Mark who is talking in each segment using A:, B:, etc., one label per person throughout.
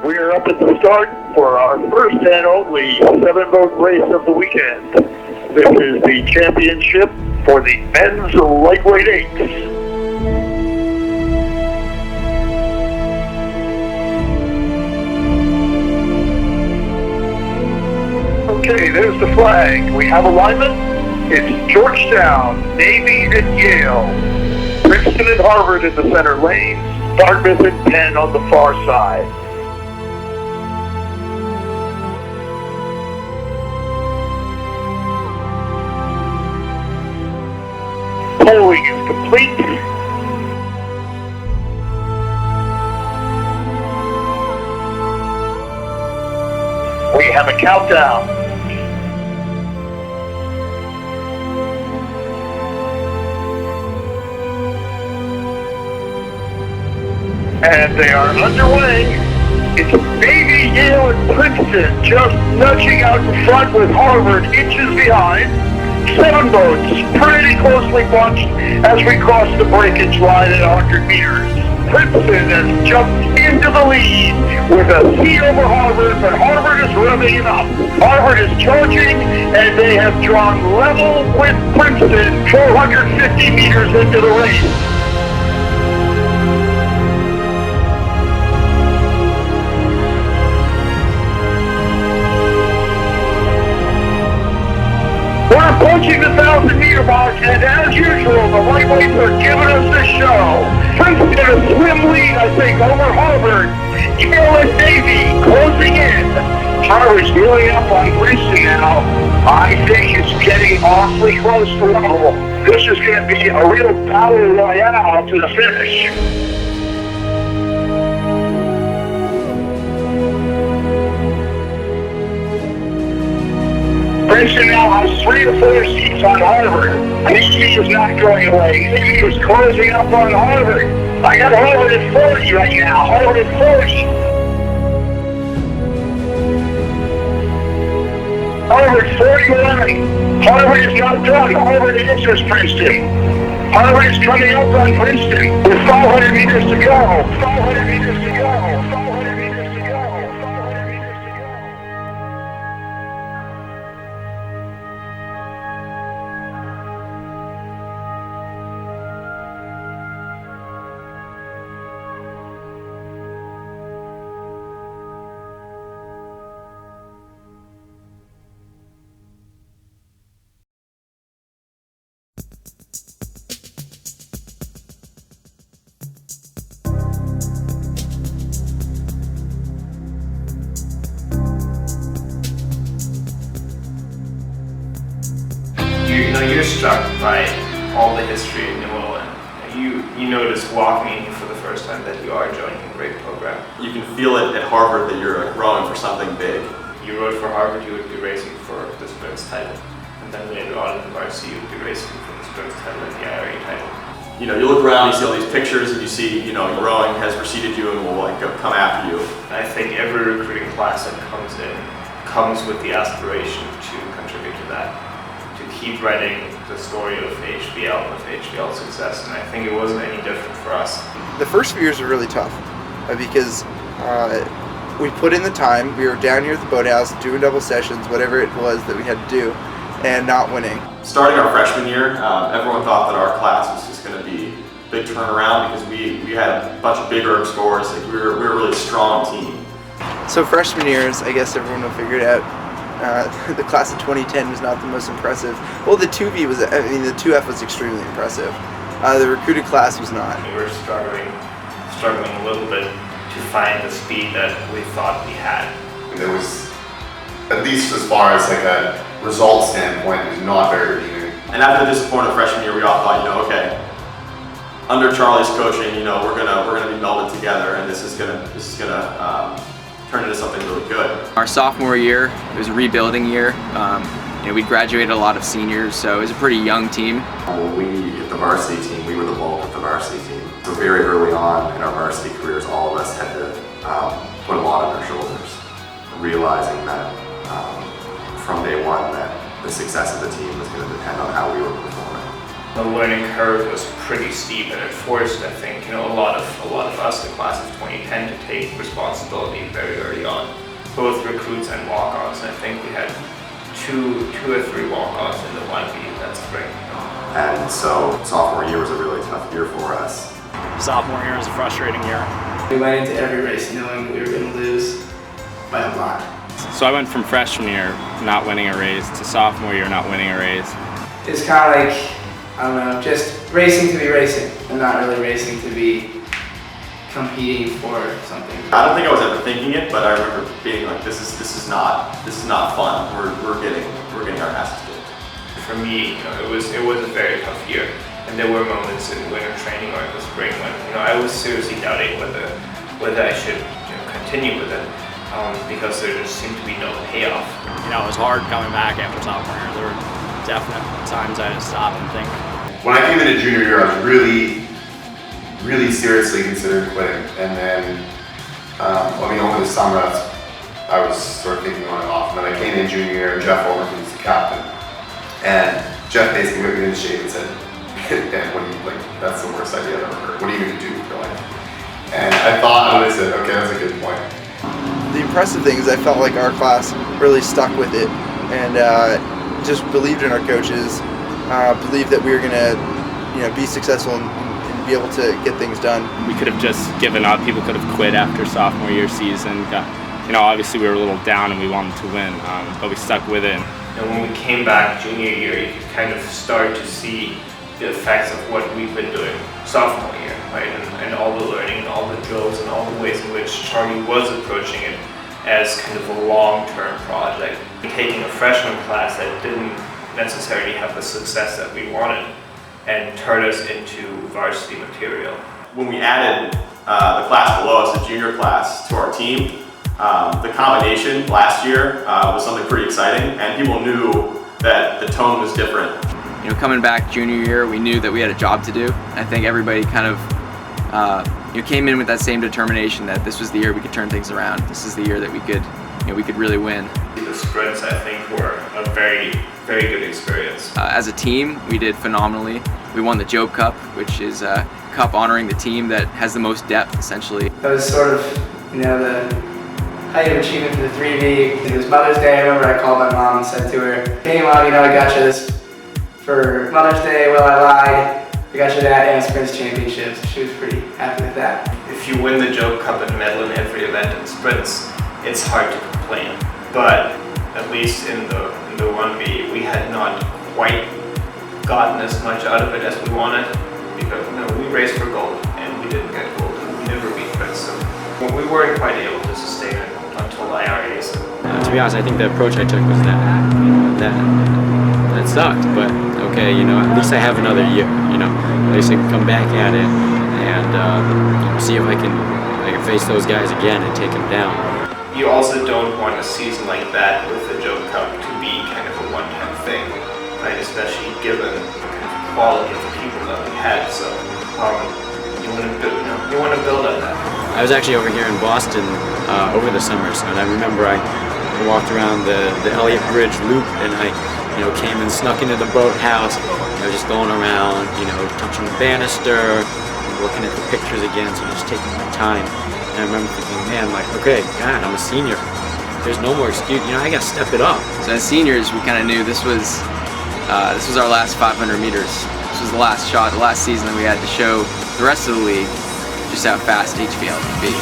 A: We are up at the start for our first and only 7-boat race of the weekend. This is the championship for the men's lightweight eights. Okay, there's the flag. We have alignment. It's Georgetown, Navy, and Yale. Princeton and Harvard in the center lanes. Dartmouth and Penn on the far side. Polling is complete. We have a countdown. And they are underway. It's Navy, Yale, and Princeton just nudging out in front with Harvard inches behind. 7 boats pretty closely bunched as we cross the breakage line at 100 meters. Princeton has jumped into the lead with a heat over Harvard, but Harvard is revving it up. Harvard is charging, and they have drawn level with Princeton 450 meters into the race. We're approaching the 1,000-meter mark, and as usual, the lightweights are giving us the show. Princeton a swim lead, I think, over Harvard. Yale and Navy closing in. Harvard's really up on Princeton now. I think it's getting awfully close to level. This is going to be a real battle royale to the finish. Princeton now has 3 or 4 seats on Harvard. Navy is not going away. Navy is closing up on Harvard. I got Harvard at 40 right now. Harvard at 40. Harvard 41. Harvard is not done. Harvard answers Princeton. Harvard is coming up on Princeton with 500 meters to go. 500 meters to go. 500 meters to go. 500 meters to go.
B: You're struck by all the history in New England. You notice walking in for the first time that you are joining a great program.
C: You can feel it at Harvard that you're rowing for something big.
B: You rowed for Harvard, you would be racing for the Sprints title. And then later on in the varsity, you would be racing for the Sprints title and the IRA title.
C: You know, you look around, you see all these pictures, and you see, your rowing has preceded you and will come after you.
B: I think every recruiting class that comes in comes with the aspiration to contribute to that. To keep writing the story of HBL success, and I think it wasn't any different for us.
D: The first few years were really tough because we put in the time. We were down here at the boathouse doing double sessions, whatever it was that we had to do, and not winning.
C: Starting our freshman year, everyone thought that our class was just going to be a big turnaround because we had a bunch of big erg scores. Like we were a really strong team.
D: So freshman years, I guess everyone will figure it out. The class of 2010 was not the most impressive. Well, the 2V was, the 2F was extremely impressive. The recruited class was not.
B: We were struggling a little bit to find the speed that we thought we had.
E: There was, at least as far as like a result standpoint, it was not very redeeming.
C: And after the disappointing freshman year, we all thought, okay, under Charlie's coaching, we're gonna be melded together, and this is gonna turn into something really good.
F: Our sophomore year, it was a rebuilding year. We graduated a lot of seniors, so it was a pretty young team.
E: When we hit the varsity team, we were the bulk of the varsity team. So very early on in our varsity careers, all of us had to put a lot on our shoulders, realizing that from day one that the success of the team was going to depend on how we were performing.
B: The learning curve was pretty steep, and it forced, I think, a lot of us, the class of 2010, to take responsibility very early on, both recruits and walk-ons. And I think we had two or three walk-ons in the 1B that spring.
E: And so sophomore year was a really tough year for us.
G: Sophomore year was a frustrating year.
H: We went into every race knowing we were going to lose by a lot.
G: So I went from freshman year not winning a race to sophomore year not winning a race.
H: It's kind of like, I don't know, just racing to be racing and not really racing to be competing for something.
C: I don't think I was ever thinking it, but I remember being like, this is not fun. We're getting our asses kicked.
B: For me, it was a very tough year, and there were moments in winter training or in the spring when I was seriously doubting whether I should continue with it, because there just seemed to be no payoff.
G: It was hard coming back after sophomore year. There were definite times I had to stop and think.
I: When I came into junior year, I was really seriously considering quitting, and then over the summer I was sort of thinking on and off, and then I came in junior year and Jeff Overton was the captain, and Jeff basically whipped me in the shade and said, "Dan, that's the worst idea I've ever heard. What are you going to do with your life?" And I thought, and I said, okay, that's a good point.
D: The impressive thing is I felt like our class really stuck with it and just believed in our coaches, believed that we were going to be successful and be able to get things done.
G: We could have just given up. People could have quit after sophomore year season. Obviously we were a little down and we wanted to win, but we stuck with it.
B: When we came back junior year, you could kind of start to see the effects of what we've been doing sophomore year, right? And all the learning and all the drills and all the ways in which Charlie was approaching it as kind of a long-term project. Taking a freshman class that didn't necessarily have the success that we wanted and turned us into varsity material.
C: When we added the class below us, the junior class, to our team, the combination last year was something pretty exciting, and people knew that the tone was different.
F: Coming back junior year, we knew that we had a job to do. I think everybody kind of came in with that same determination that this was the year we could turn things around. This is the year that we could really win.
B: The sprints, I think, were a very, very good experience.
F: As a team, we did phenomenally. We won the Jobe Cup, which is a cup honoring the team that has the most depth, essentially.
H: That was sort of, the height of achievement for the 3V. It was Mother's Day. I remember I called my mom and said to her, "Hey Mom, I got you this for Mother's Day." Well, I lied. I got you that and sprints championships. She was pretty happy with that.
B: If you win the Jobe Cup and medal in every event in sprints, it's hard to complain. But at least in the 1B, we had not quite gotten as much out of it as we wanted, because we raced for gold and we didn't get gold, and we never beat Fritz. So we weren't quite able to sustain it until IRAs.
J: To be honest, I think the approach I took was that sucked, but okay, at least I have another year, at least I can come back at it and see if I can face those guys again and take them down.
B: You also don't want a season like that with the Jobe Cup to be kind of a one-time thing, right? Especially given the kind of quality of the people that we had. So you want to build on that.
J: I was actually over here in Boston over the summer, so and I remember I walked around the Elliott Bridge Loop, and I came and snuck into the boathouse, just going around, touching the banister, looking at the pictures again, so just taking my time. And I remember thinking, man, okay, God, I'm a senior. There's no more excuse. I got to step it up.
F: So as seniors, we kind of knew this was our last 500 meters. This was the last shot, the last season that we had to show the rest of the league just how fast HBL can be.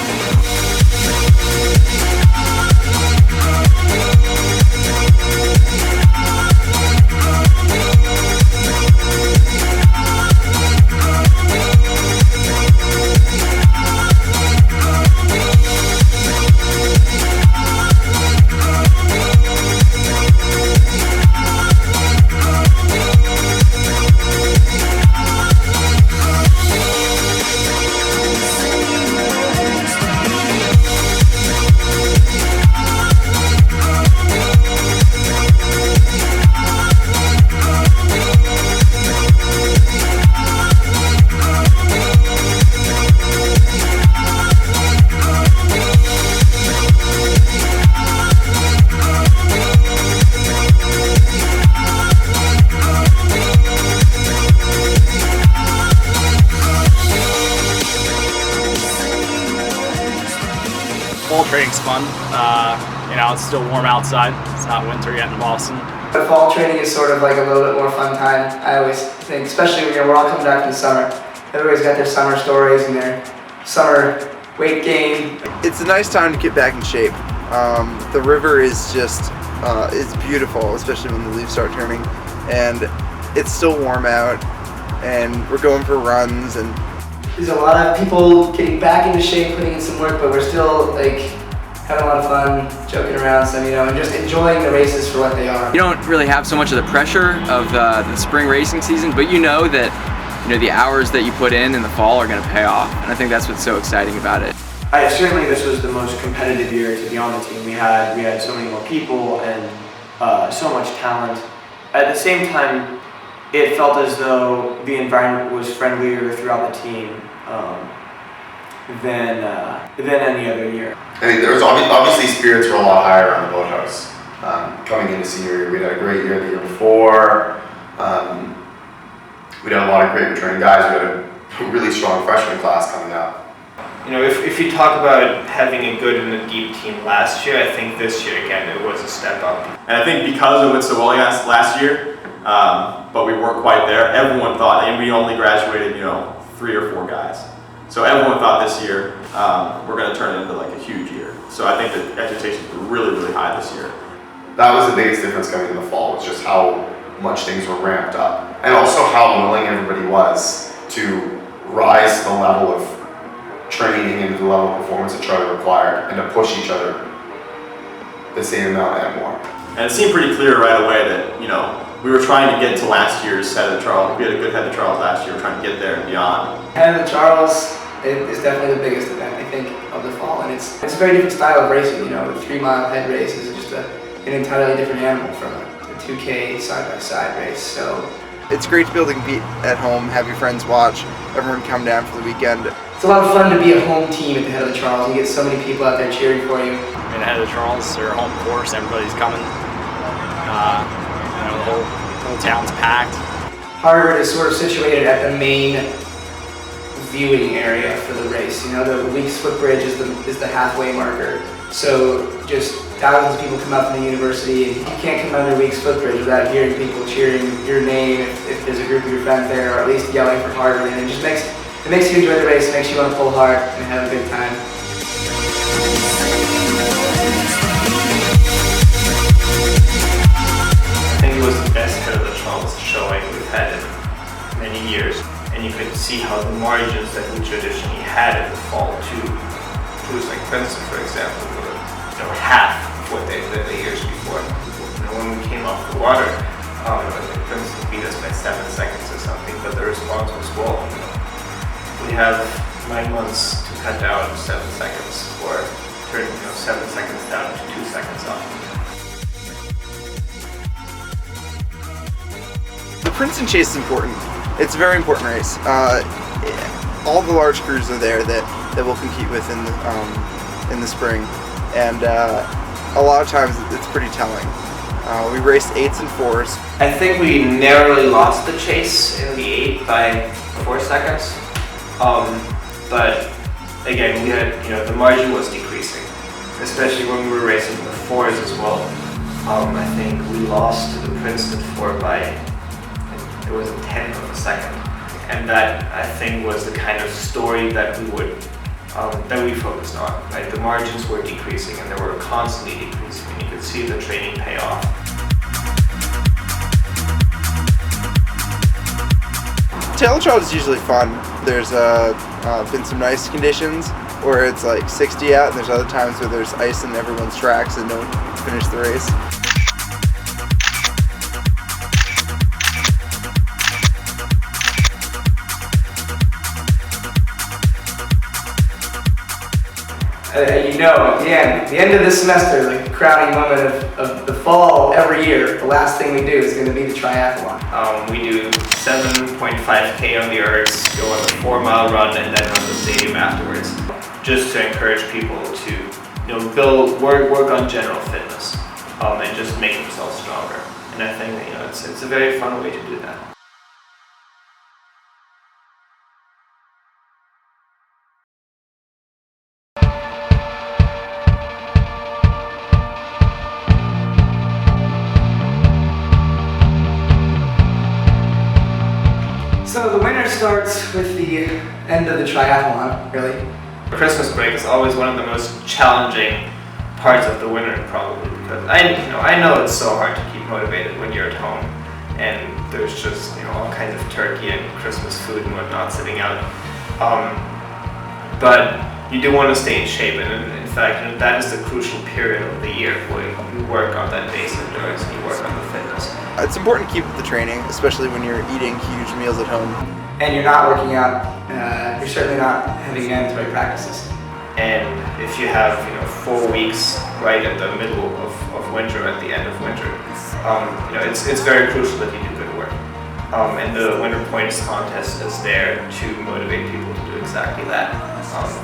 K: now it's still warm outside. It's not winter yet in Boston.
H: The fall training is sort of like a little bit more fun time, I always think, especially when we're all coming back from the summer. Everybody's got their summer stories and their summer weight gain.
D: It's a nice time to get back in shape. The river is just, it's beautiful, especially when the leaves start turning. And it's still warm out, and we're going for runs. And
H: there's a lot of people getting back into shape, putting in some work, but we're still like having a lot of fun, joking around, some, and just enjoying the races for what they are.
F: You don't really have so much of the pressure of the spring racing season, but you know that the hours that you put in the fall are going to pay off, and I think that's what's so exciting about it.
L: Certainly this was the most competitive year to be on the team. We had so many more people and so much talent. At the same time, it felt as though the environment was friendlier throughout the team than any other year.
I: I think there was obviously spirits were a lot higher on the boathouse. Coming into senior year, we had a great year the year before. We had a lot of great returning guys. We had a really strong freshman class coming up.
B: If you talk about having a good and a deep team last year, I think this year again it was a step up.
C: And I think because it went so well last year, but we weren't quite there, everyone thought, and we only graduated 3 or 4 guys. So everyone thought this year we're going to turn it into like a huge year. So I think the expectations were really, really high this year.
I: That was the biggest difference coming in the fall, was just how much things were ramped up. And also how willing everybody was to rise to the level of training and the level of performance that Charlie required, and to push each other the same amount and more.
C: And it seemed pretty clear right away that, we were trying to get to last year's Head of the Charles. We had a good Head of the Charles last year. We're trying to get there and beyond.
H: Head of the Charles is definitely the biggest event, I think, of the fall, and it's a very different style of racing. The 3-mile head race is just an entirely different animal from a 2K side-by-side race. So
D: it's great to be able to compete at home, have your friends watch, everyone come down for the weekend.
H: It's a lot of fun to be a home team at the Head of the Charles. You get so many people out there cheering for you.
K: In the Head of the Charles, they're home course. Everybody's coming. The whole town's packed.
H: Harvard is sort of situated at the main viewing area for the race. The Weeks footbridge is the halfway marker. So just thousands of people come up from the university, and you can't come under Weeks footbridge without hearing people cheering your name if there's a group of your friends there, or at least yelling for Harvard. And it just makes you enjoy the race, makes you want to pull hard and have a good time.
B: I think it was the best Head of the Charles showing we've had in many years, and you could see how the margins that we traditionally had in the fall too. Crews like Princeton, for example, were half of what they've been the years before. When we came off the water, Princeton beat us by 7 seconds or something, but the response was, well, we have 9 months to cut down 7 seconds, or turn 7 seconds down to 2 seconds off.
D: The Princeton Chase is important. It's a very important race. All the large crews are there that we'll compete with in the spring, and a lot of times it's pretty telling. We raced 8s and 4s.
B: I think we narrowly lost the chase in the 8 by 4 seconds. But again, we had, the margin was decreasing, especially when we were racing the 4s as well. I think we lost to the Princeton 4 by, it was a 10th of a second. And that, I think, was the kind of story that we focused on, right? The margins were decreasing, and they were constantly decreasing, and you could see the training pay off.
D: Tail Charles is usually fun. There's been some nice conditions where it's like 60 out, and there's other times where there's ice in everyone's tracks and don't finish the race.
H: At the end of this semester, the crowning moment of the fall every year, the last thing we do is going to be the triathlon.
B: We do 7.5K on the ergs, go on the 4-mile run, and then run the stadium afterwards, just to encourage people to work on general fitness, and just make themselves stronger. And I think it's a very fun way to do that.
H: starts with the end of the triathlon, really.
B: Christmas break is always one of the most challenging parts of the winter, probably, because I know it's so hard to keep motivated when you're at home and there's just all kinds of turkey and Christmas food and whatnot sitting out. But you do want to stay in shape, and in fact, that is the crucial period of the year where you work on that base endurance and you work on the fitness.
D: It's important to keep up the training, especially when you're eating huge meals at home.
H: And you're not working out, you're certainly not having mandatory practices.
B: And if you have 4 weeks right at the middle of winter, at the end of winter, it's very crucial that you do good work. And the Winter Points contest is there to motivate people to do exactly that.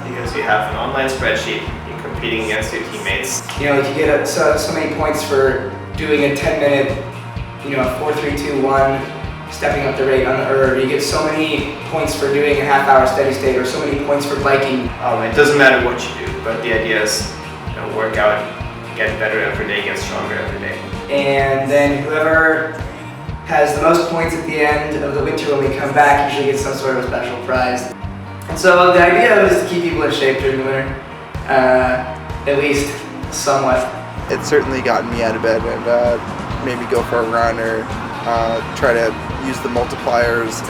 B: Because you have an online spreadsheet, you're competing against your teammates.
H: Like you get so many points for doing a 10-minute, 4, 3, 2, 1, stepping up the rate on the erg. You get so many points for doing a half-hour steady state, or so many points for biking.
B: It doesn't matter what you do, but the idea is, work out, get better every day, get stronger every day.
H: And then whoever has the most points at the end of the winter when we come back usually gets some sort of a special prize. And so the idea was to keep people in shape during the winter, at least somewhat.
D: It's certainly gotten me out of bed and made me go for a run or try to use the multipliers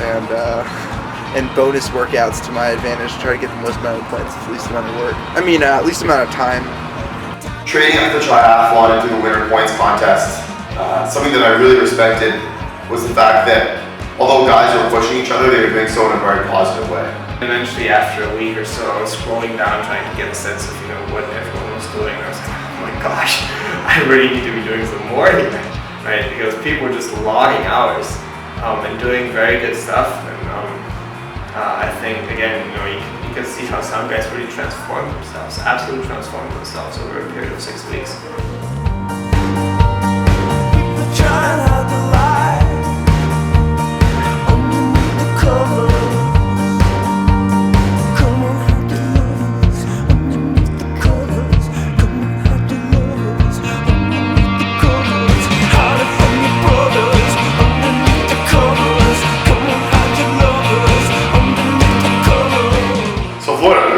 D: and bonus workouts to my advantage to try to get the most amount of points with the least amount of work. Least amount of time.
I: Training at the triathlon and through the Winter Points contest, something that I really respected was the fact that although guys were pushing each other, they were doing so in a very positive way.
B: Eventually, after a week or so, I was scrolling down trying to get a sense of what everyone was doing. I was like, oh my gosh, I really need to be doing some more here, right? Because people were just logging hours and doing very good stuff. And I think again, you can see how some guys really transformed themselves, absolutely transformed themselves over a period of 6 weeks.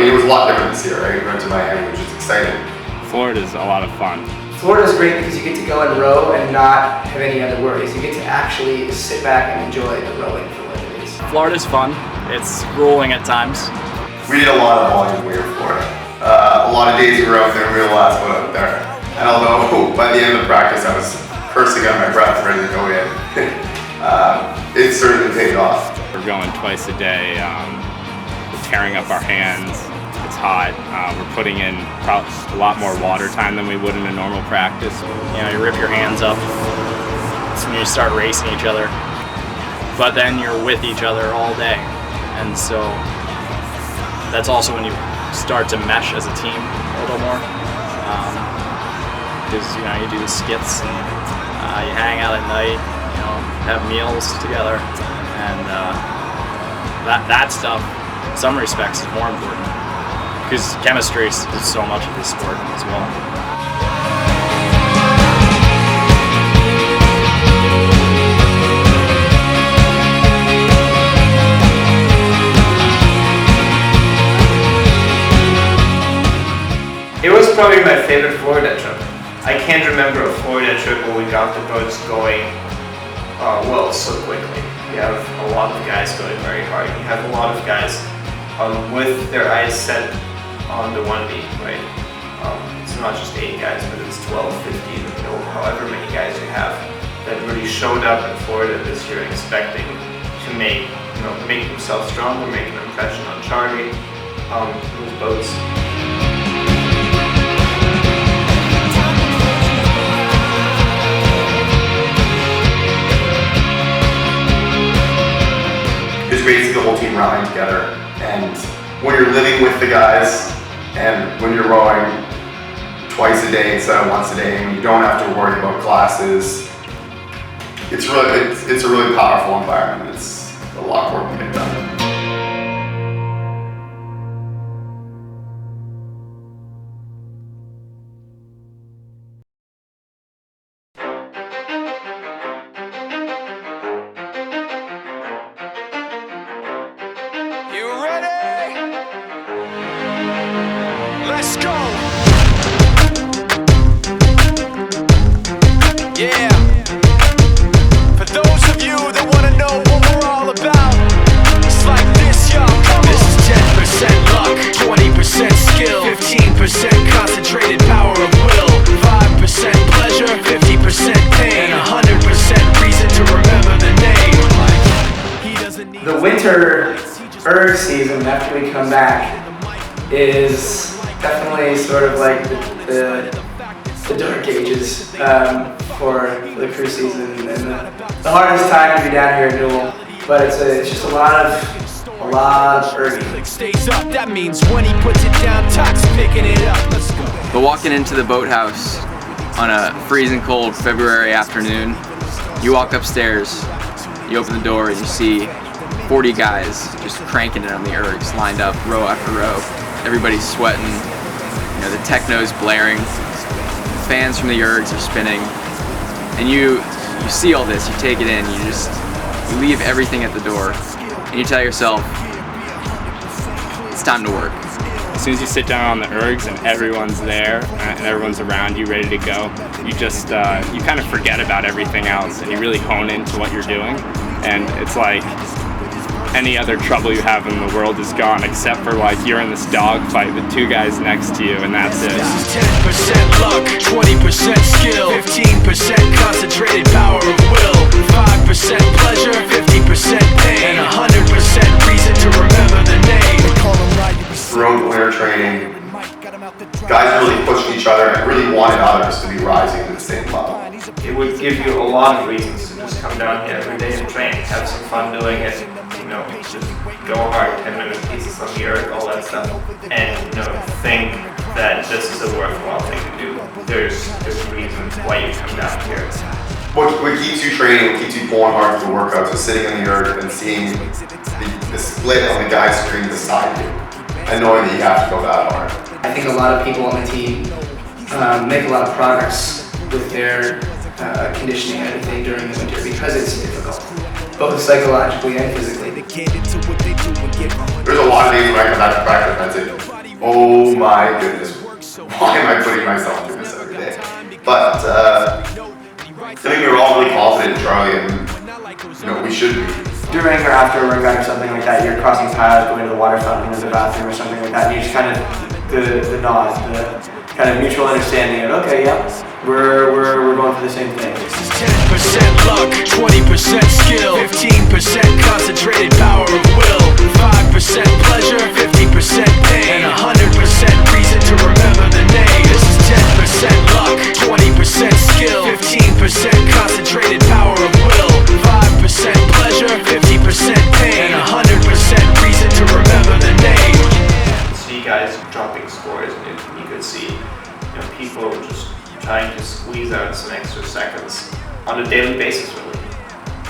I: It was a lot different this year, right? We went to Miami, which is exciting.
G: Florida's a lot of fun.
H: Florida's great because you get to go and row and not have any other worries. You get to actually sit back and enjoy the rowing for what it is.
K: Florida's fun. It's grueling at times.
I: We did a lot of volume when we were in Florida. A lot of days we were out there and we were the last one out there. And although by the end of the practice I was cursing out my breath ready to go in, it certainly paid off.
G: We're going twice a day. We're tearing up our hands. It's hot. We're putting in a lot more water time than we would in a normal practice.
K: You rip your hands up and you start racing each other. But then you're with each other all day. And so that's also when you start to mesh as a team a little more. Because you do the skits and you hang out at night, have meals together. And that stuff, in some respects, is more important. Because chemistry is so much of this sport as well.
B: It was probably my favorite Florida trip. I can't remember a Florida trip where we got the boats going so quickly. You have a lot of guys going very hard. You have a lot of guys with their eyes set on the 1B, right? It's not just 8 guys, but it's 12, 15, however many guys you have that really showed up in Florida this year expecting to make themselves stronger, make an impression on Charlie, move boats.
I: It's great to see the whole team rowing together, and when you're living with the guys and when you're rowing twice a day instead of once a day and you don't have to worry about classes, it's a really powerful environment. It's a lot more to get done.
M: Yeah. For those of you that wanna know what we're all about, it's like this, y'all. This is 10% luck, 20% skill, 15% concentrated power of will, 5% pleasure, 50% pain, and 100% reason to remember the name.
H: The winter erg season after we come back is definitely sort of like the dark ages for the crew season, and the hardest time to be down here at Newell. But it's just a lot of erging.
M: Stays up, that means when he puts it down, Tox picking it up. Let's go.
F: But walking into the boathouse on a freezing cold February afternoon, you walk upstairs, you open the door, and you see 40 guys just cranking it on the ergs, lined up row after row. Everybody's sweating, the techno's blaring, fans from the ergs are spinning, and you see all this, you take it in, you leave everything at the door, and you tell yourself, it's time to work.
G: As soon as you sit down on the ergs and everyone's there and everyone's around you ready to go, you just, you kind of forget about everything else and you really hone into what you're doing. And it's like any other trouble you have in the world is gone, except for like you're in this dogfight with two guys next to you, and that's it.
M: This is 10% luck, 20% skill, 15% concentrated power of will, 5% pleasure, 50% pain, and 100% reason to remember the name.
I: Throughout the winter training, guys really pushed each other and really wanted others to be rising to the same level.
B: It would give you a lot of reasons to just come down here every day and train, have some fun doing it, just go hard, 10-minute pieces on the earth, all that stuff, and think that this is a worthwhile thing to do. There's reasons why you come down here.
I: What keeps you training, what keeps you pulling hard for the workouts is sitting on the earth and seeing the split on the guy's screen beside you, and knowing that you have to go that hard.
H: I think a lot of people on the team make a lot of progress with their conditioning and everything during the winter because it's difficult, both psychologically and physically.
I: There's a lot of days when I come back to practice and I say, oh my goodness, why am I putting myself through this every day? But I think we were all really confident in Charlie, and we should be.
L: During or after a workout or something like that, you're crossing paths, going to the water fountain or the bathroom or something like that, and you just kind of, the nod, the kind of mutual understanding of, okay, yeah, we're going for the same thing.
M: This is 10% luck, 20% skill, 15% concentrated power of will, 5% pleasure, 50% pain, and 100% reason to remember the name. This is 10% luck, 20% skill, 15% concentrated power of will, 5% pleasure, 50% pain, and 100% reason to remember the name.
B: See guys dropping scores, and you could see people just trying to squeeze out some extra seconds on a daily basis, really.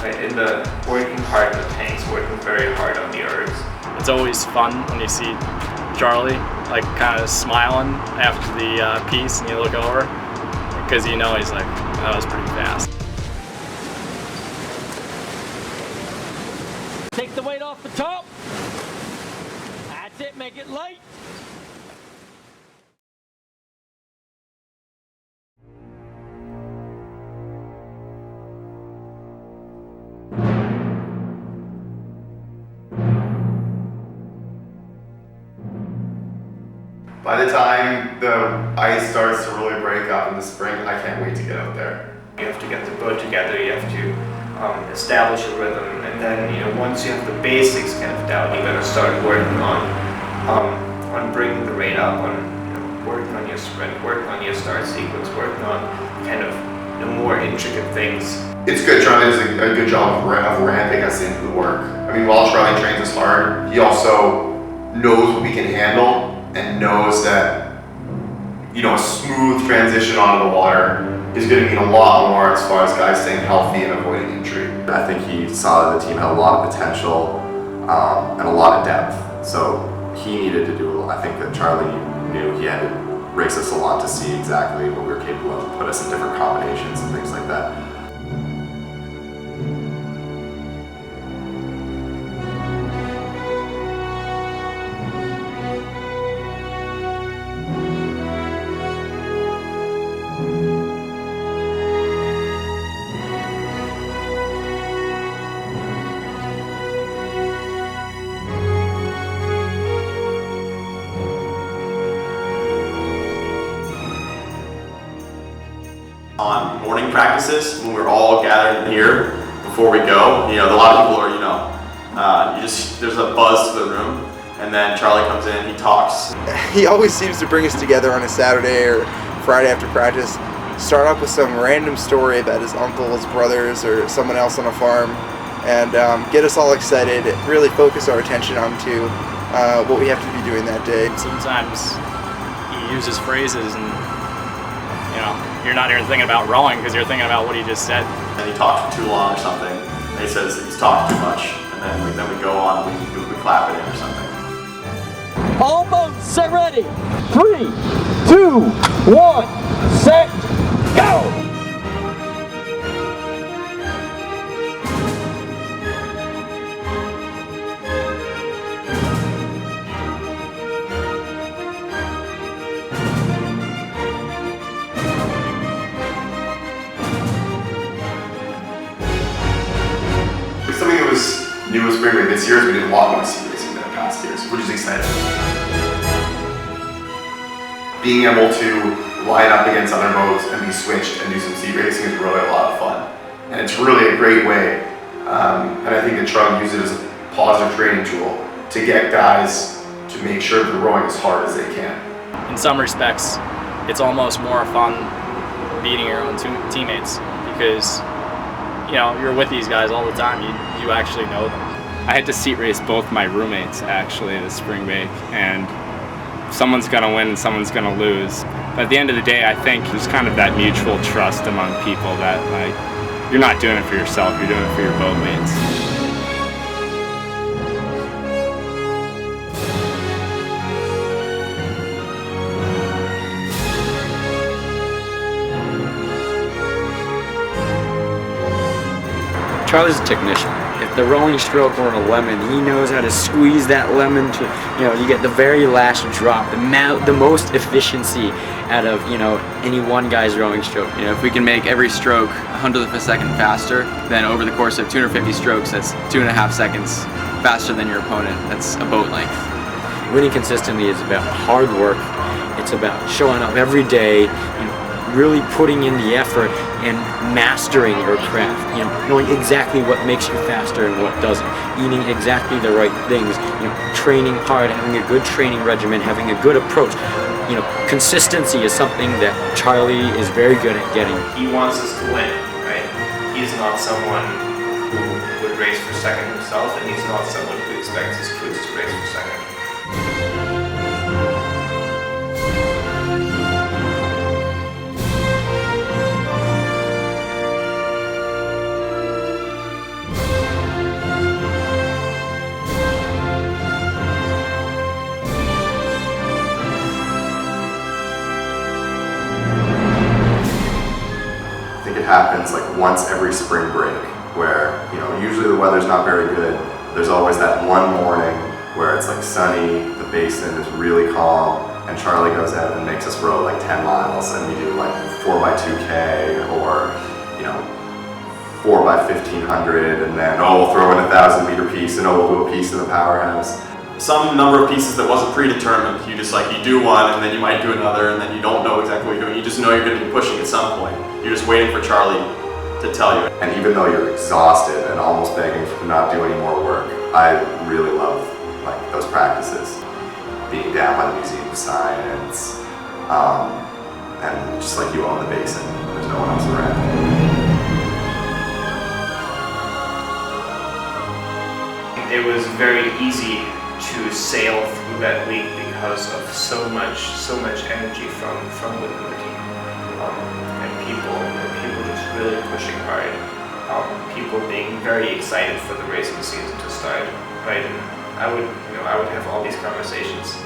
B: Right? In the working hard in the tanks, working very hard on the ergs.
K: It's always fun when you see Charlie like kind of smiling after the piece, and you look over because he's like, that was pretty fast.
N: Take the weight off the top. That's it, make it light.
I: By the time the ice starts to really break up in the spring, I can't wait to get out there.
B: You have to get the boat together, you have to establish a rhythm, and then once you have the basics kind of down, you gotta start working on bringing the rate up, on working on your sprint, working on your start sequence, working on kind of more intricate things.
I: It's good. Charlie does a good job of ramping us into the work. I mean, while Charlie trains us hard, he also knows what we can handle and knows that a smooth transition onto the water is going to mean a lot more as far as guys staying healthy and avoiding injury.
E: I think he saw that the team had a lot of potential and a lot of depth. So he needed to do, I think that Charlie knew he had to race us a lot to see exactly what we were capable of, put us in different combinations and things like that.
C: practices, when we're all gathered in here before we go, a lot of people are, there's a buzz to the room, and then Charlie comes in, he talks.
D: He always seems to bring us together on a Saturday or Friday after practice, start off with some random story about his uncle, his brothers, or someone else on a farm, and get us all excited, really focus our attention onto what we have to be doing that day.
K: Sometimes he uses phrases and, you're not even thinking about rowing because you're thinking about what he just said.
C: And he talks for too long or something, and he says that he's talking too much, and then we go on, we clap it in or something.
N: All boats set ready. 3, 2, 1, set, go!
I: Something that was new with spring break this year is we did a lot more seat racing than in past years, which is exciting. Being able to line up against other boats and be switched and do some seat racing is really a lot of fun. And it's really a great way, and I think that Charlie uses it as a positive training tool to get guys to make sure they're rowing as hard as they can.
K: In some respects, it's almost more fun beating your own teammates because you're with these guys all the time. You actually know them.
G: I had to seat race both my roommates actually this spring break, and someone's gonna win and someone's gonna lose. But at the end of the day, I think there's kind of that mutual trust among people that you're not doing it for yourself, you're doing it for your boatmates.
J: Charlie's a technician. If the rowing stroke were a lemon, he knows how to squeeze that lemon to, you get the very last drop, the most efficiency out of, any one guy's rowing stroke.
F: If we can make every stroke 100th of a second faster, then over the course of 250 strokes, that's 2.5 seconds faster than your opponent. That's a boat length.
J: Winning consistently is about hard work. It's about showing up every day, really putting in the effort and mastering your craft, knowing exactly what makes you faster and what doesn't, eating exactly the right things, training hard, having a good training regimen, having a good approach. Consistency is something that Charlie is very good at getting.
B: He wants us to win, right? He's not someone who would race for second himself, and he's not someone who expects his crews to race for second.
E: Happens like once every spring break where usually the weather's not very good. There's always that one morning where it's like sunny, the basin is really calm, and Charlie goes out and makes us row like 10 miles, and we do like 4x2K or 4x1500, and then we'll throw in a 1,000-meter piece, and we'll do a piece in the powerhouse.
C: Some number of pieces that wasn't predetermined. You just you do one, and then you might do another, and then you don't know exactly what you're doing. You just know you're going to be pushing at some point. You're just waiting for Charlie to tell you.
E: And even though you're exhausted and almost begging to not do any more work, I really love those practices. Being down by the Museum of Science, and just you own the basin. There's no one else around.
B: It was very easy to sail through that week because of so much energy from within the team, and people just really pushing hard, people being very excited for the racing season to start, right? And I would have all these conversations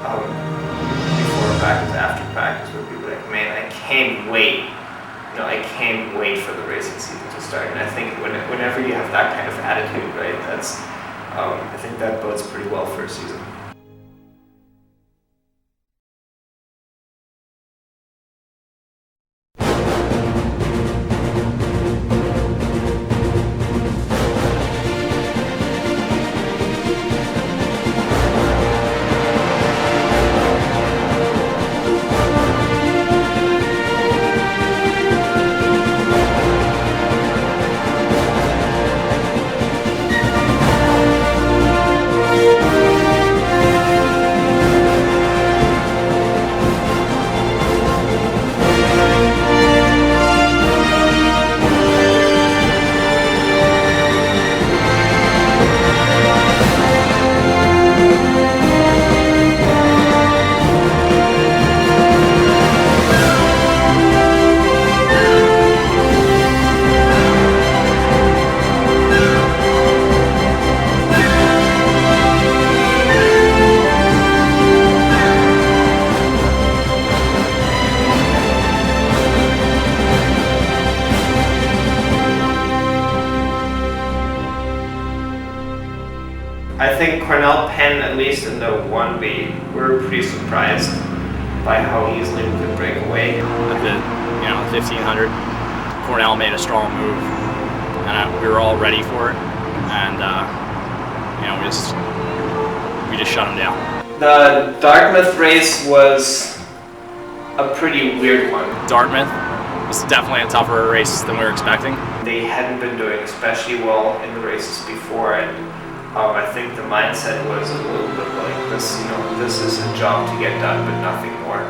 B: before practice, after practice, with people like, man, I can't wait. I can't wait for the racing season to start. And I think whenever you have that kind of attitude, right, I think that bodes pretty well for a season. think Cornell Penn, at least in the 1B, we were pretty surprised by how easily we could break away.
K: At the 1500, Cornell made a strong move, and we were all ready for it, and we just shut them down.
B: The Dartmouth race was a pretty weird one.
K: Dartmouth was definitely a tougher race than we were expecting.
B: They hadn't been doing especially well in the races before, and I think the mindset was a little bit like this, this is a job to get done, but nothing more.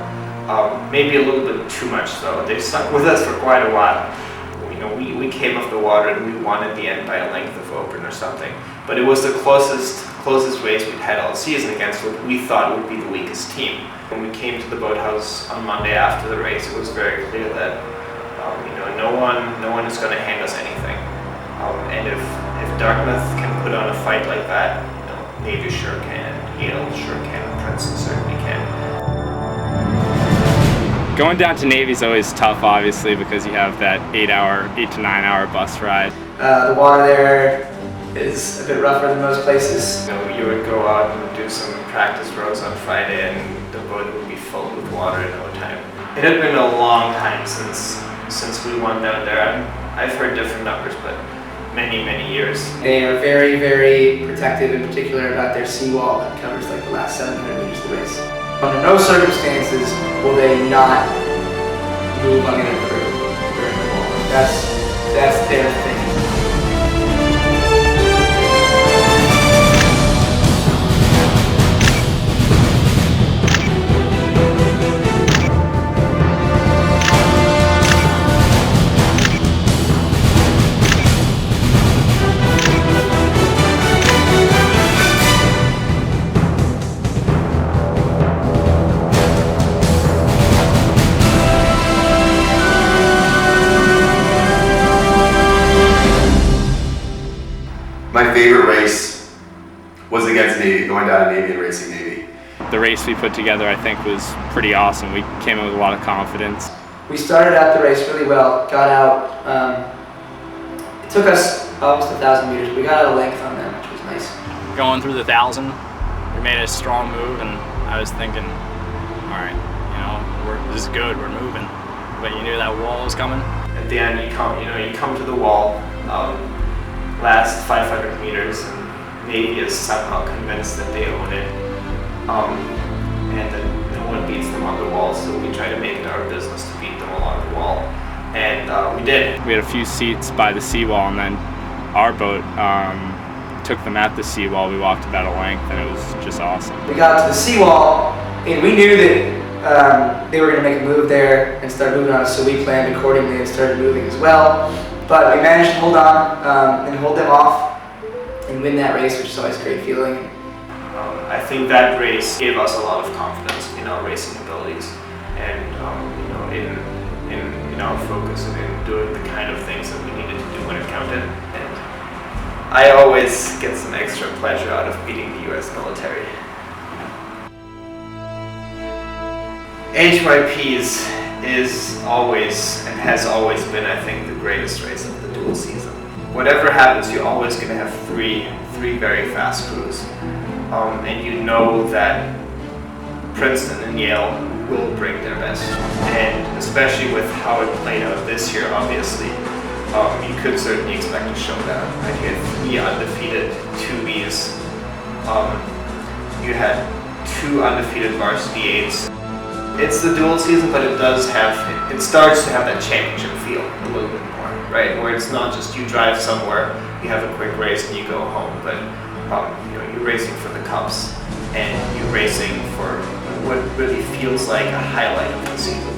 B: Maybe a little bit too much though. They stuck with us for quite a while. We came off the water and we won at the end by a length of open or something. But it was the closest race we'd had all season against what we thought would be the weakest team. When we came to the boathouse on Monday after the race, it was very clear that no one is going to hand us anything. And if Dartmouth can put on a fight like that, Navy sure can, Yale sure can, Princeton certainly can.
G: Going down to Navy is always tough, obviously, because you have that 8 to 9 hour bus ride.
H: The water there is a bit rougher than most places.
B: You would go out and do some practice rows on Friday and the boat would be filled with water in no time. It had been a long time since we won down there. I've heard different numbers, but many, many years.
H: They are very, very protective, in particular about their seawall that covers like the last 700 meters of the race. Under no circumstances will they not move on the other crew during the wall. That's their thing.
I: My favorite race was against Navy, going down to Navy and racing Navy.
G: The race we put together, I think, was pretty awesome. We came in with a lot of confidence.
H: We started out the race really well, got out, it took us almost 1,000 meters. We got out a length on them, which was nice.
K: Going through the 1,000, we made a strong move, and I was thinking, all right, this is good, we're moving. But you knew that wall was coming.
B: At the end, you come to the wall, last 500 meters, and Navy is somehow convinced that they own it, and then no one beats them on the wall, so we try to make it our business to beat them along the wall, and we did.
G: We had a few seats by the seawall, and then our boat took them at the seawall. We walked about a length, and it was just awesome.
H: We got to the seawall, and we knew that they were going to make a move there and start moving on us, so we planned accordingly and started moving as well. But we managed to hold on and hold them off and win that race, which is always a great feeling.
B: I think that race gave us a lot of confidence in our racing abilities, and in our focus and in doing the kind of things that we needed to do when it counted. And I always get some extra pleasure out of beating the U.S. military. HYPs is always and has always been, I think, the greatest race of the dual season. Whatever happens, you're always going to have three very fast crews. And you know that Princeton and Yale will bring their best. And especially with how it played out this year, obviously, you could certainly expect a showdown. Right? You had 3 undefeated 2Bs. You had 2 undefeated varsity 8s. It's the dual season, but it starts to have that championship feel a little bit more, right? Where it's not just you drive somewhere, you have a quick race and you go home, but you're racing for the cups and you're racing for what really feels like a highlight of the season.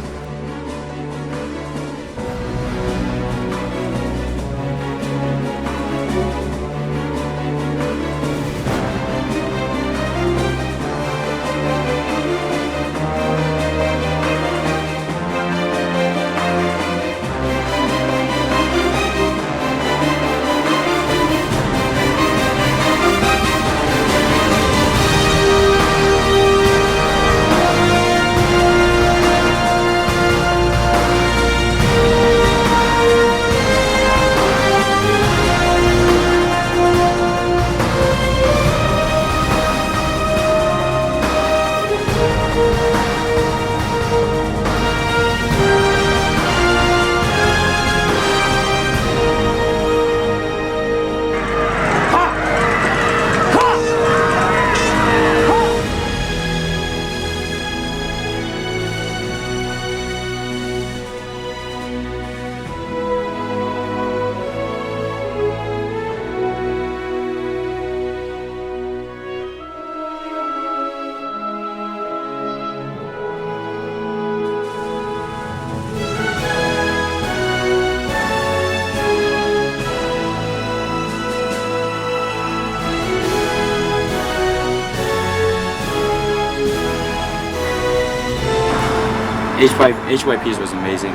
J: HYPs was amazing.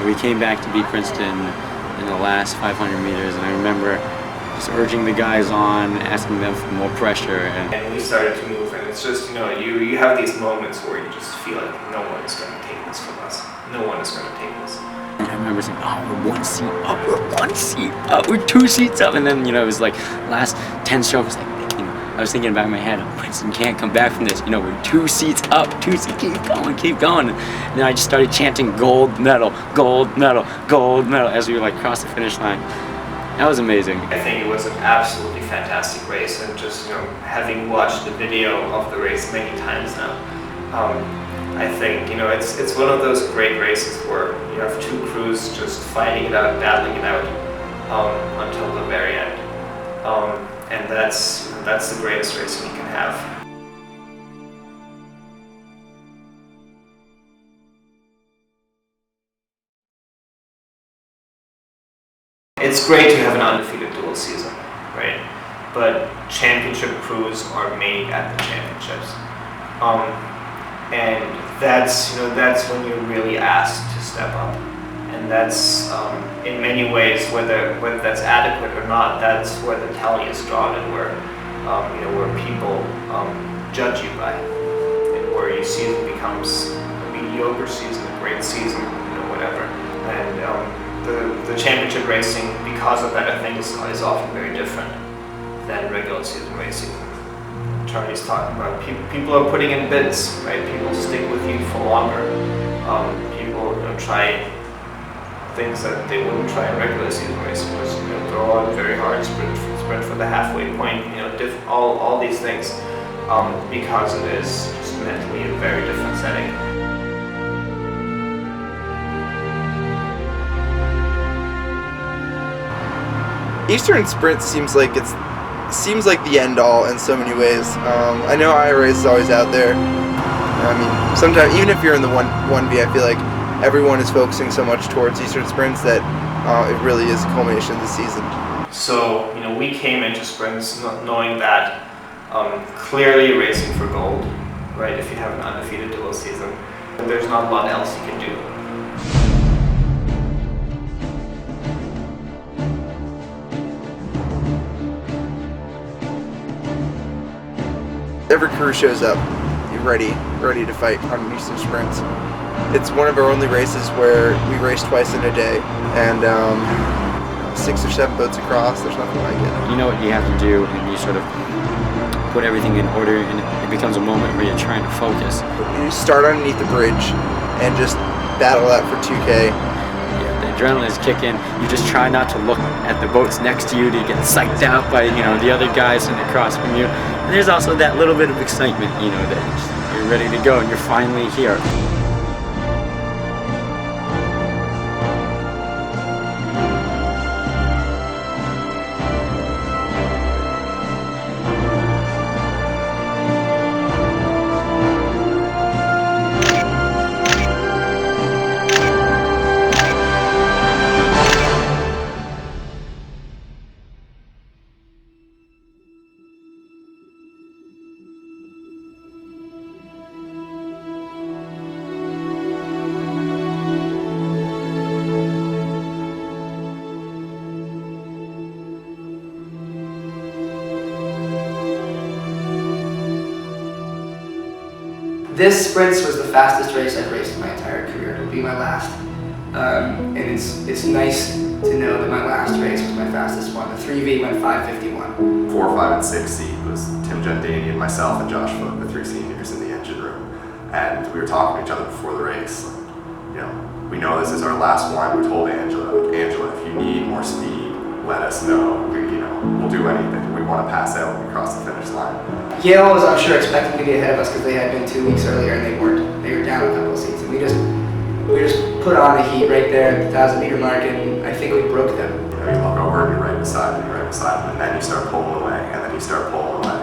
J: We came back to beat Princeton in the last 500 meters, and I remember just urging the guys on, asking them for more pressure.
B: And we started to move, and it's just, you have these moments where you just feel like no one is going to take this from us. No one is going to take this.
J: And I remember saying, oh, we're 1 seat up, we're 1 seat up, we're 2 seats up. And then, it was like last 10 strokes, I was thinking about in my head, Princeton can't come back from this. We're 2 seats up, 2 seats, keep going. And then I just started chanting gold medal, gold medal, gold medal as we across the finish line. That was amazing.
B: I think it was an absolutely fantastic race, and just having watched the video of the race many times now, I think it's one of those great races where you have 2 crews just fighting it out, battling it out until the very end, and that's the greatest racing you can have. It's great to have an undefeated dual season, right? But championship crews are made at the championships, and that's when you're really asked to step up, and that's in many ways, whether that's adequate or not, that's where the tally is drawn, and where people judge you by, and where your season becomes a mediocre season, a great season, whatever, and. The championship racing, because of that, I think is often very different than regular season racing. Charlie's talking about people are putting in bids, right? People stick with you for longer. People try things that they wouldn't try in regular season racing, was throw on very hard, sprint for the halfway point, all these things, because it is just mentally a very different setting.
D: Eastern Sprint seems like the end all in so many ways. I know IRA is always out there. I mean, sometimes even if you're in the 1V, I feel like everyone is focusing so much towards Eastern Sprints that it really is a culmination of the season.
B: So we came into sprints knowing that clearly you're racing for gold, right? If you have an undefeated dual season, there's not a lot else you can do.
D: Every crew shows up ready to fight on Eastern Sprints. It's one of our only races where we race twice in a day, and 6 or 7 boats across. There's nothing like it.
J: You know what you have to do, and you sort of put everything in order, and it becomes a moment where you're trying to focus.
D: You start underneath the bridge and just battle that for 2K.
J: Yeah, the adrenaline is kicking. You just try not to look at the boats next to you to get psyched out by the other guys sitting across from you. And there's also that little bit of excitement, that you're ready to go and you're finally here.
H: This sprints was the fastest race I've raced in my entire career. It'll be my last. And it's nice to know that my last race was my fastest one. The 3V went 5:51.
E: 4, 5, and 6 seed was Tim Gendanian, myself, and Josh Foote, the 3 seniors in the engine room. And we were talking to each other before the race. We know this is our last one. We told Angela, if you need more speed, let us know. We'll do anything. We want to pass out when we cross the finish line.
H: Yale was, I'm sure, expecting to be ahead of us because they had been 2 weeks earlier and they weren't. They were down a couple of seats, and we just put on the heat right there at the 1,000-meter mark, and I think we broke them.
E: You look over and you're right beside them, and then you start pulling away, and then you start pulling away.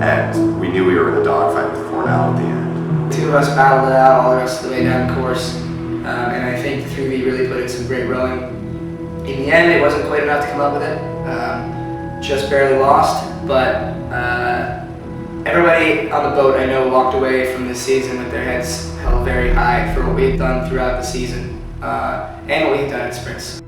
E: And we knew we were in a dogfight with Cornell at the end.
H: 2 of us battled it out all the rest of the way down the course, and I think the 3V really put in some great rowing. In the end, it wasn't quite enough to come up with it. Just barely lost, but everybody on the boat I know walked away from this season with their heads held held very high for what we had done throughout the season and what we had done in sprints.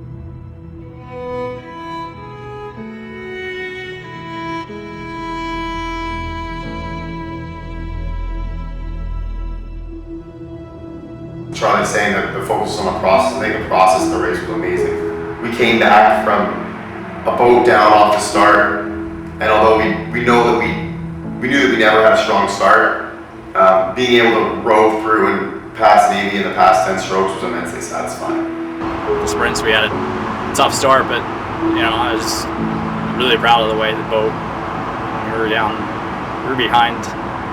I: Charlie's saying that the focus was on the process. I think the process of the race was amazing. We came back from a boat down off the start, and although we knew that we never had a strong start, being able to row through and pass Navy in the past 10 strokes was immensely satisfying.
K: The sprints, we had a tough start, but I was really proud of the way the boat. We were behind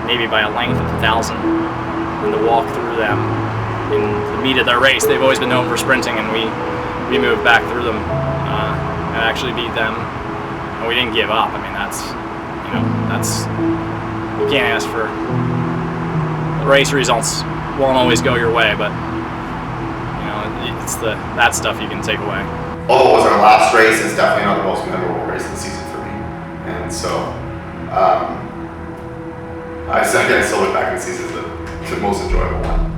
K: Navy by a length of 1,000, and to walk through them in the meat of their race. They've always been known for sprinting, and we moved back through them and actually beat them, and we didn't give up. I mean, that's you can't ask for. The race results won't always go your way, but it's that stuff you can take away.
I: Although it was our last race, it's definitely not the most memorable race of the season for me, and so I still look back at the season as the most enjoyable one.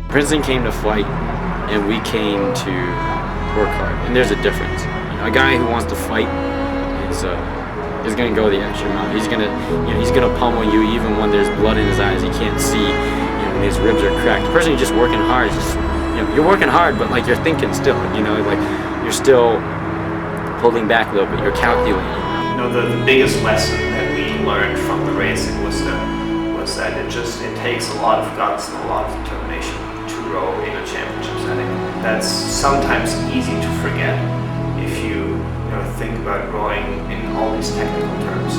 J: Princeton came to fight, and we came to work hard. And there's a difference. A guy who wants to fight is going to go the extra mile. He's going to pummel you even when there's blood in his eyes. He can't see. And his ribs are cracked. The person who's just working hard is just, you're working hard, but like you're thinking still. Like you're still holding back a little bit. You're calculating.
B: The biggest lesson that we learned from the race in Worcester was that it takes a lot of guts and a lot of determination to row in a championship setting. That's sometimes easy to forget if you think about rowing in all these technical terms.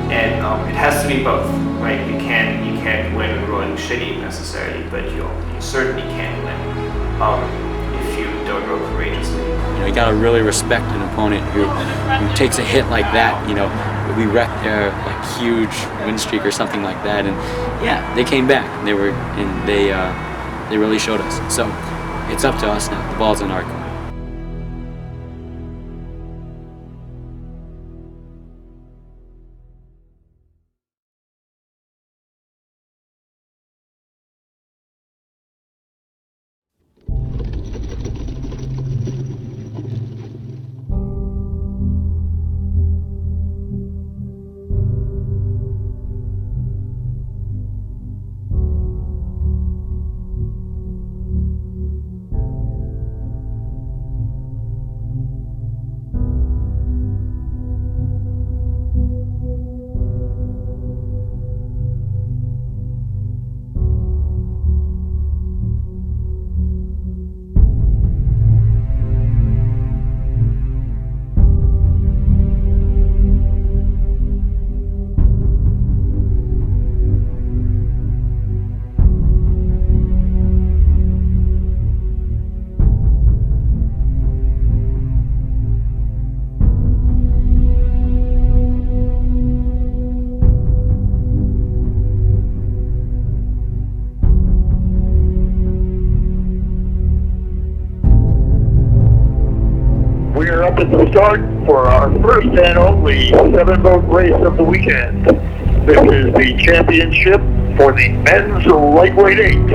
B: And it has to be both, right? You can't win rowing shitty necessarily, but you certainly can win if you don't row courageously.
J: You got to really respect an opponent who takes a hit like that. We wrecked their huge win streak or something like that, and yeah, they came back. They really showed us. So it's up to us now. The ball's in our court.
A: We are up at the start for our first and only 7-boat race of the weekend. This is the championship for the men's lightweight eights.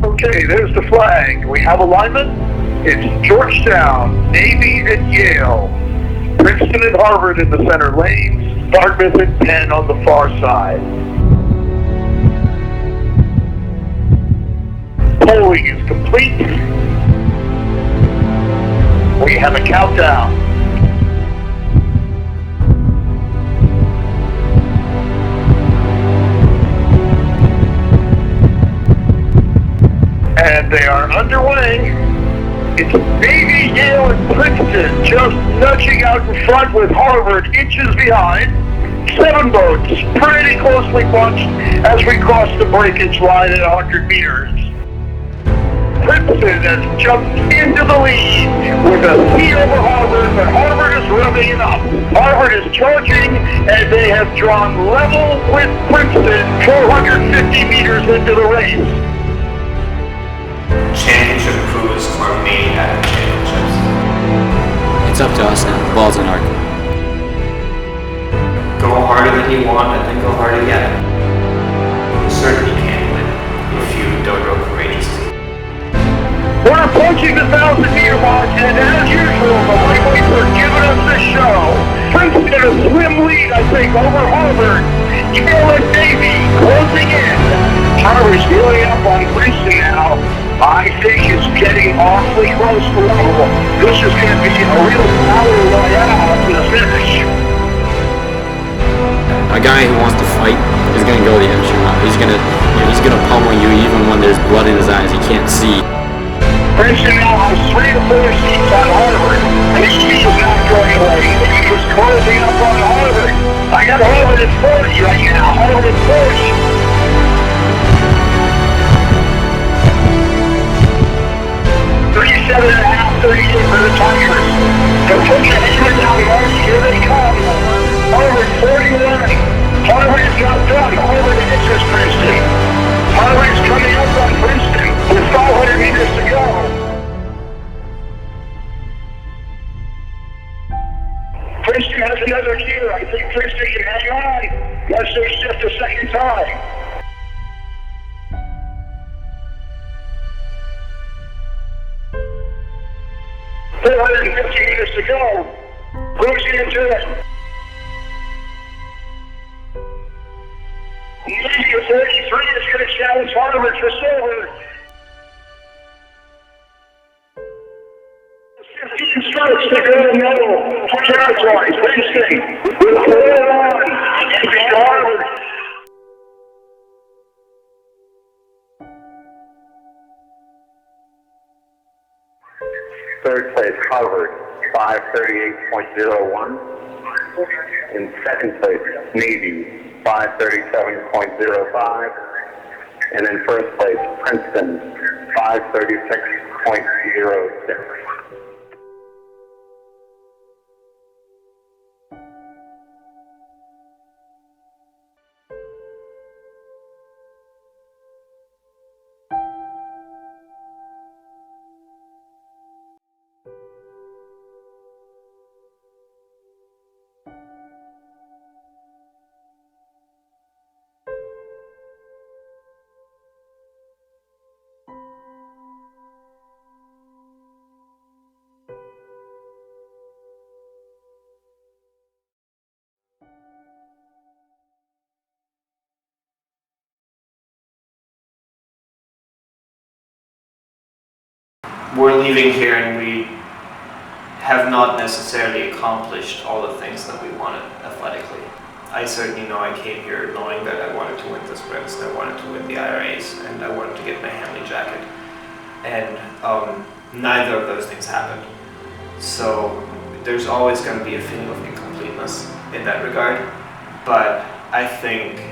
A: Okay, there's the flag. We have alignment. It's Georgetown, Navy, and Yale. Princeton and Harvard in the center lanes. Dartmouth and Penn on the far side. Polling is complete. We have a countdown. And they are underway. It's Navy, Yale, and Princeton just nudging out in front with Harvard inches behind. 7 boats pretty closely bunched as we cross the breakage line at 100 meters. Princeton has jumped into the lead with a heat over Harvard, but Harvard is rubbing it up. Harvard is charging, and they have drawn level with Princeton 450 meters into the race.
B: championship crews are made at championships.
J: It's up to us now. The ball's in our court.
B: Go harder than you want and then go hard again. You certainly can't win if you don't go courageously.
A: We're approaching the 1,000-meter mark, and as usual, the lightweights are giving us the show. Princeton a slim lead, I think, over Harvard. Yale and Navy closing in. Harvard's healing up on Princeton now. I think it's getting awfully close to level. This is going to be a real battle royale to the finish.
J: A guy who wants to fight is going to go the extra mile. He's going to pummel you even when there's blood in his eyes. He can't see.
A: Princeton now has 3 to 4 seats on Harvard. Navy is not going away. Navy is closing up on Harvard. I got Harvard at 40 right now. Harvard at 40. 37.5, 38 for the Tigers. They're putting the hammer down the arch. Here they come. Harvard 41. Harvard is not done. Harvard answers Princeton. Harvard is coming up on Princeton with 500 meters to go. Princeton has another gear. I think Princeton can hang on. Let's say shift a second time. 450 meters to go. Cruising into it. Navy of 33 is going to challenge Harvard for silver. 15 strokes to go to medal for territories. Princeton with 4 on and beat Harvard.
O: Third place, Harvard, 538.01. In second place, Navy, 537.05. And in first place, Princeton, 536.06.
B: We're leaving here and we have not necessarily accomplished all the things that we wanted athletically. I certainly know I came here knowing that I wanted to win the sprints, and I wanted to win the IRAs, and I wanted to get my Hamley jacket. And neither of those things happened. So there's always going to be a feeling of incompleteness in that regard. But I think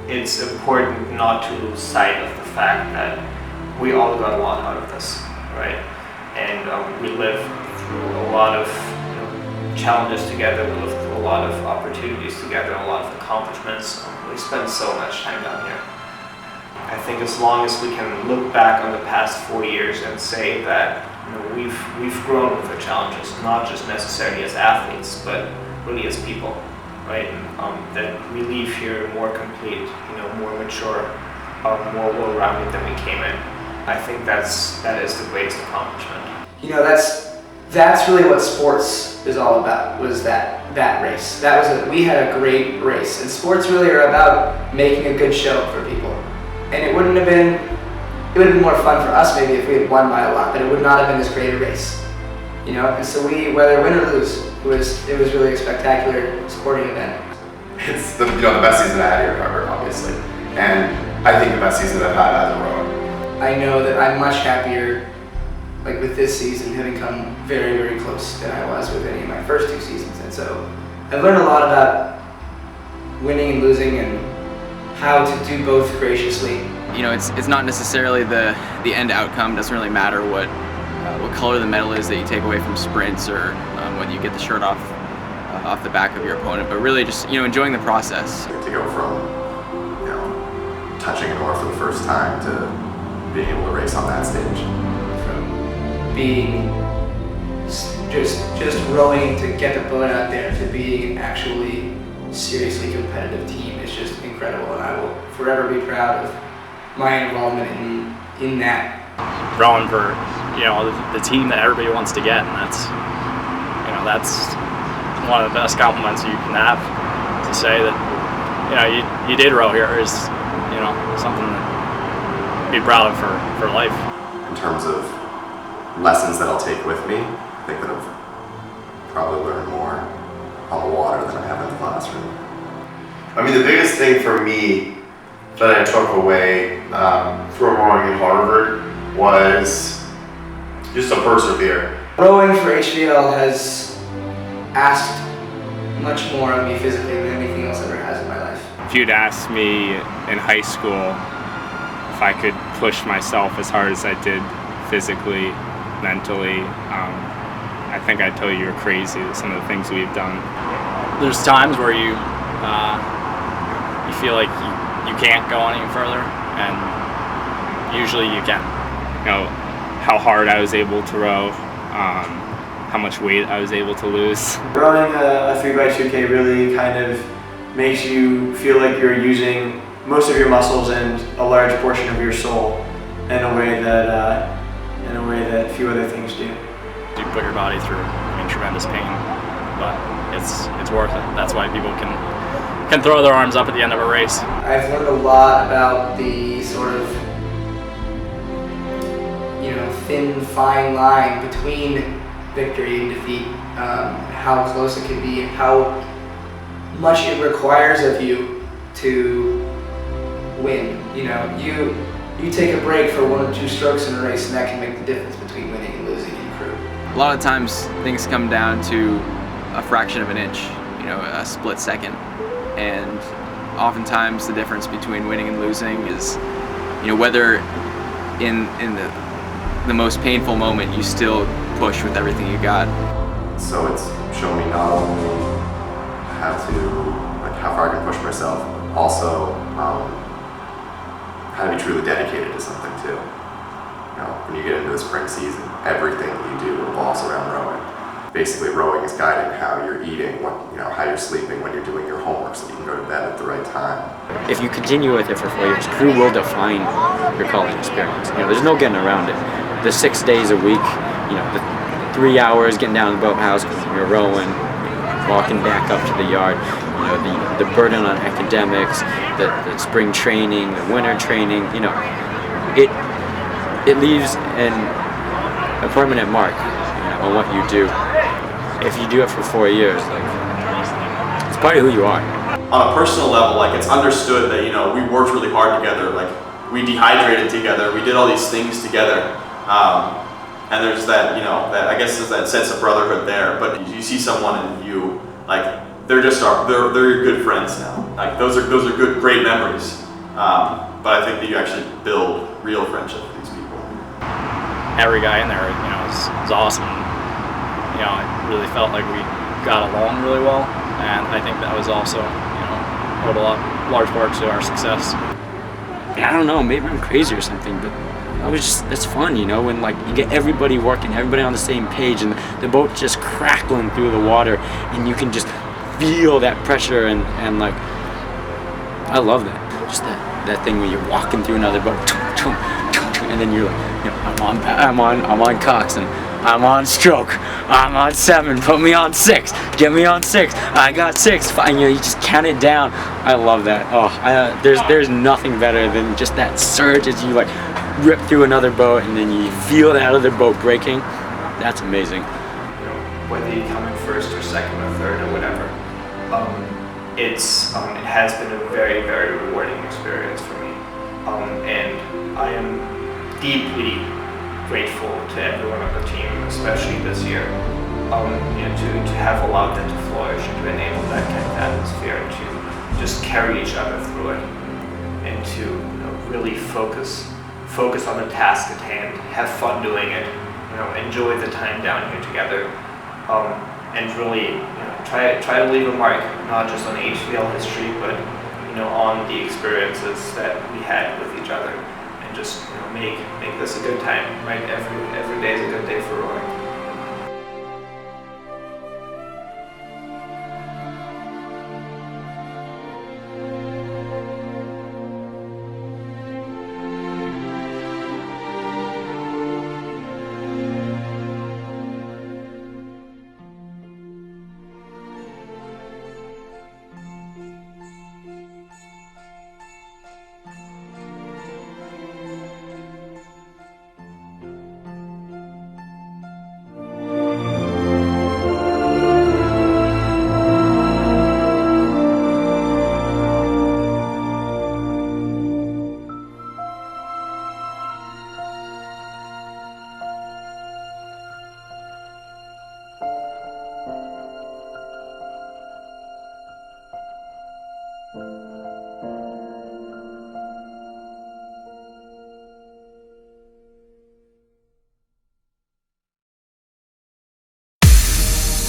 B: it's important not to lose sight of the fact that we all got a lot out of this, right? And we lived through a lot of challenges together, we lived through a lot of opportunities together, a lot of accomplishments. We spent so much time down here. I think as long as we can look back on the past 4 years and say that we've grown with the challenges, not just necessarily as athletes, but really as people, right? And that we leave here more complete, more mature, more well-rounded than we came in. I think that is the greatest accomplishment.
H: That's really what sports is all about, was that race. We had a great race, and sports really are about making a good show for people. And it would have been more fun for us maybe if we had won by a lot, but it would not have been this great a race. And so whether win or lose, it was really a spectacular sporting event.
I: It's the best season I had here at Harvard, obviously, and I think the best season I've had as a rower.
H: I know that I'm much happier with this season, having come very, very close than I was with any of my first 2 seasons. And so I've learned a lot about winning and losing and how to do both graciously.
F: It's not necessarily the end outcome. It doesn't really matter what color the medal is that you take away from sprints, or whether you get the shirt off the back of your opponent, but really just enjoying the process.
E: To go from touching an oar for the first time to being able to race on that stage.
H: being just rowing to get the boat out there to being an actually seriously competitive team is just incredible, and I will forever be proud of my involvement in that.
K: Rowing for, you know, the team that everybody wants to get, and that's one of the best compliments you can have, to say that, you know, you did row here is, you know, something to be proud of for life.
E: In terms of lessons that I'll take with me, I think that I've probably learned more on the water than I have in the classroom.
I: I mean, the biggest thing for me that I took away from rowing in Harvard was just to persevere.
H: Rowing for HVL has asked much more of me physically than anything else ever has in my life.
G: If you'd asked me in high school if I could push myself as hard as I did physically, mentally, I think I'd tell you you're crazy with some of the things we've done.
K: There's times where you feel like you can't go any further, and usually you can.
G: You know, how hard I was able to row, how much weight I was able to lose.
L: Rowing a 3x2K really kind of makes you feel like you're using most of your muscles and a large portion of your soul in a way that few other things do.
K: You put your body through, I mean, tremendous pain, but it's worth it. That's why people can throw their arms up at the end of a race.
H: I've learned a lot about the sort of, you know, thin, fine line between victory and defeat, how close it can be, and how much it requires of you to win. You know, you take a break for 1 or 2 strokes in a race, and that can make the difference between winning and losing in crew.
F: A lot of times things come down to a fraction of an inch, you know, a split second. And oftentimes the difference between winning and losing is, you know, whether in the most painful moment you still push with everything you got.
E: So it's shown me not only how far I can push myself, also how to be truly dedicated to something too. You know, when you get into the spring season, everything you do revolves around rowing. Basically, rowing is guiding how you're eating, how you're sleeping, when you're doing your homework, so you can go to bed at the right time.
J: If you continue with it for 4 years, crew will define your college experience. You know, there's no getting around it. The 6 days a week, you know, the 3 hours getting down to the boathouse because you're rowing, walking back up to the yard, you know, the burden on academics, the spring training, the winter training, you know, it leaves a permanent mark, you know, on what you do. If you do it for 4 years, like, it's part of who you are.
C: On a personal level, like, it's understood that, you know, we worked really hard together, like, we dehydrated together, we did all these things together, and there's that, you know, that, I guess there's that sense of brotherhood there, but you see someone and you, like, they're your good friends now. Like, those are good, great memories, but I think that you actually build real friendship with these people.
K: Every guy in there, you know, is awesome. You know, I really felt like we got along really well, and I think that was also, you know, owed a large part to our success.
J: I don't know, maybe I'm crazy or something, but it's fun, you know, when, like, you get everybody working, everybody on the same page, and the boat just crackling through the water, and you can just feel that pressure, and like, I love that. Just that thing when you're walking through another boat, and then you're like, you know, I'm on Cox, and I'm on stroke, I'm on 7, put me on 6, get me on 6, I got 6, 5, you know, you just count it down. I love that. Oh, there's nothing better than just that surge as you, like, rip through another boat, and then you feel that other boat breaking. That's amazing.
B: You know, whether you come in first or second or third or whatever, it has been a very, very rewarding experience for me, and I am deeply grateful to everyone on the team, especially this year, you know, to have allowed that to flourish and to enable that kind of atmosphere, and to just carry each other through it, and to, you know, really focus on the task at hand, have fun doing it, you know, enjoy the time down here together, and really, you know, try to leave a mark, not just on HVL history, but, you know, on the experiences that we had with each other. and just make this a good time, right? Every day is a good day for rowing.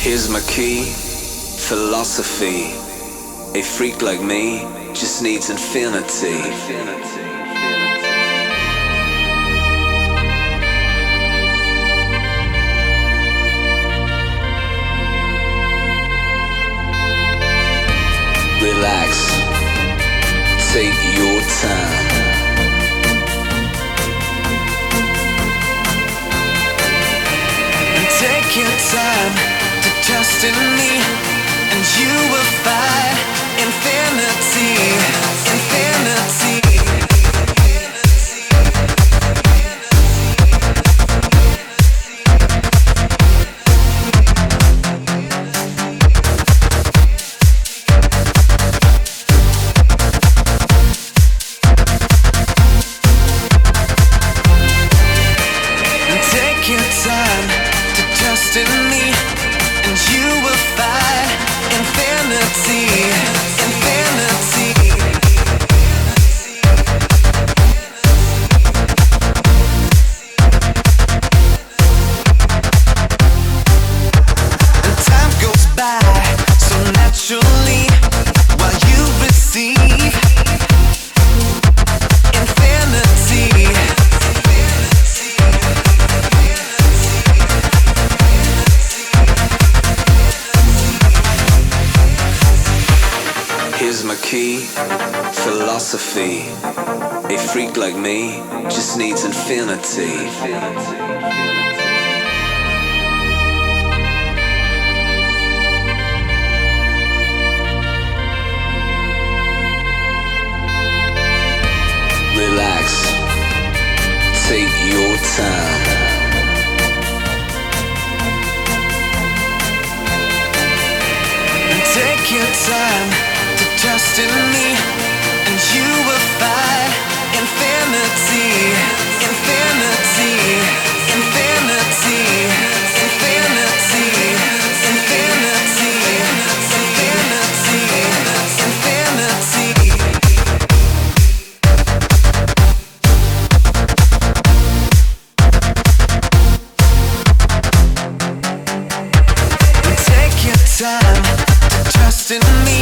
P: Here's my key, philosophy. A freak like me just needs infinity. Relax, take your time.
M: Take your time to trust in me, and you will find infinity, infinity. Take your time to trust in me, and you will find infinity, infinity. And time goes by so naturally while you receive infinity.
P: Here's my key, philosophy. A freak like me just needs infinity. Relax, take your time.
M: Take your time to trust in me, and you will find infinity, infinity, infinity, infinity, infinity, infinity, infinity. Take your time to trust in me.